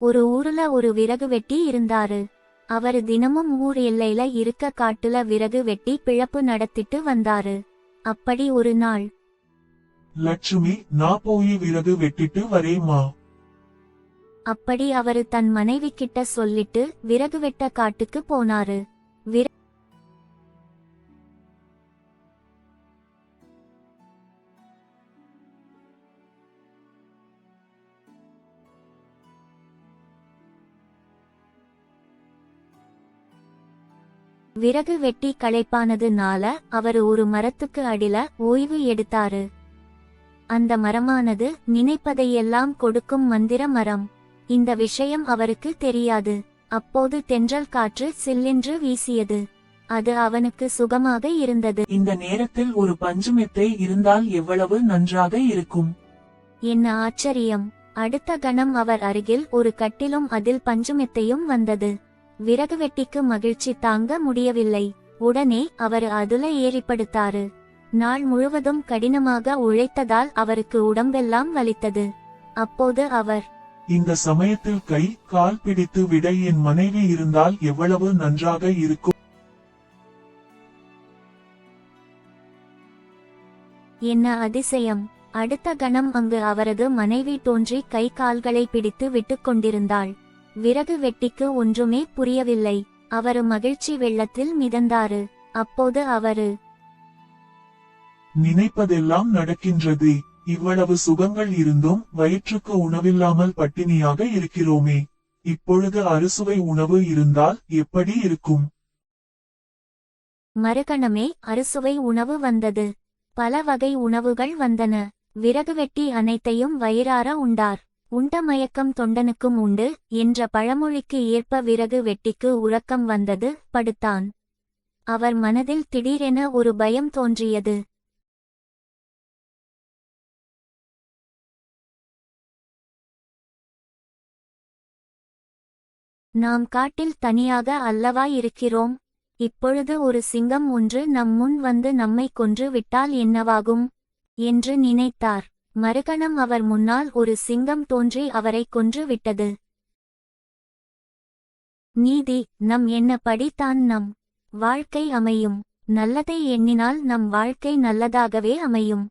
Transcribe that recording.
ஒரு ஊர்ல ஒரு விறகு வெட்டி இருந்தாரு. அவரு தினமும் ஊர் எல்லையில இருக்க காட்டுல விறகு வெட்டி பிழப்பு நடத்திட்டு வந்தாரு. அப்படி ஒரு நாள், லட்சுமி, நான் போய் விறகு வெட்டிட்டு வரேம்மா. அப்படி அவரு தன் மனைவி கிட்ட சொல்லிட்டு விறகு வெட்ட காட்டுக்கு போனாரு. விறகு வெட்டி களைப்பானதுனால அவரு ஒரு மரத்துக்கு அடில ஓய்வு எடுத்தாரு. அந்த மரமானது நினைப்பதையெல்லாம் கொடுக்கும் மந்திர மரம். இந்த விஷயம் அவருக்கு தெரியாது. அப்போது தென்றல் காற்று சில்லென்று வீசியது. அது அவனுக்கு சுகமாக இருந்தது. இந்த நேரத்தில் ஒரு பஞ்சுமெத்தை இருந்தால் எவ்வளவு நன்றாக இருக்கும். என்ன ஆச்சரியம்! அடுத்த கணம் அவர் அருகில் ஒரு கட்டிலும் அதில் பஞ்சுமெத்தையும் வந்தது. விறகு வெட்டிக்கு மகிழ்ச்சி தாங்க முடியவில்லை. உடனே அவர் அதுல ஏறிப்படுத்தாரு. நாள் முழுவதும் கடினமாக உழைத்ததால் அவருக்கு உடம்பெல்லாம் வலித்தது. அப்போது அவர், இந்த சமயத்தில் கை கால் பிடித்து விட என் மனைவி இருந்தால் எவ்வளவு நன்றாக இருக்கும். என்ன அதிசயம்! அடுத்த கணம் அங்கு அவரது மனைவி தோன்றி கை கால்களை பிடித்து விட்டுக் கொண்டிருந்தாள். விறகு வெட்டிக்கு ஒன்றுமே புரியவில்லை. அவரு மகிழ்ச்சி வெள்ளத்தில் மிதந்தாரு. அப்போது அவரு, நினைப்பதெல்லாம் நடக்கின்றது. இவ்வளவு சுகங்கள் இருந்தும் வயிற்றுக்கு உணவில்லாமல் பட்டினியாக இருக்கிறோமே. இப்பொழுது அறுசுவை உணவு இருந்தால் எப்படி இருக்கும்? மறுகணமே அறுசுவை உணவு வந்தது. பல வகை உணவுகள் வந்தன. விறகு வெட்டி அனைத்தையும் வயிறார உண்டார். உண்ட மயக்கம் தொண்டனுக்கும் உண்டு என்ற பழமொழிக்கு ஏற்ப விறகு வெட்டிக்கு உறக்கம் வந்தது. படுத்தான். அவர் மனதில் திடீரென ஒரு பயம் தோன்றியது. நாம் காட்டில் தனியாக அல்லவா இருக்கிறோம்? இப்பொழுது ஒரு சிங்கம் ஒன்று நம் முன் வந்து நம்மை கொன்று விட்டால் என்னவாகும் என்று நினைத்தார். மறுகணம் அவர் முன்னால் ஒரு சிங்கம் தோன்றி அவரை கொன்று விட்டது. நீதி நம் எண்ணப்படி தான் நம் வாழ்க்கை அமையும். நல்லதை எண்ணினால் நம் வாழ்க்கை நல்லதாகவே அமையும்.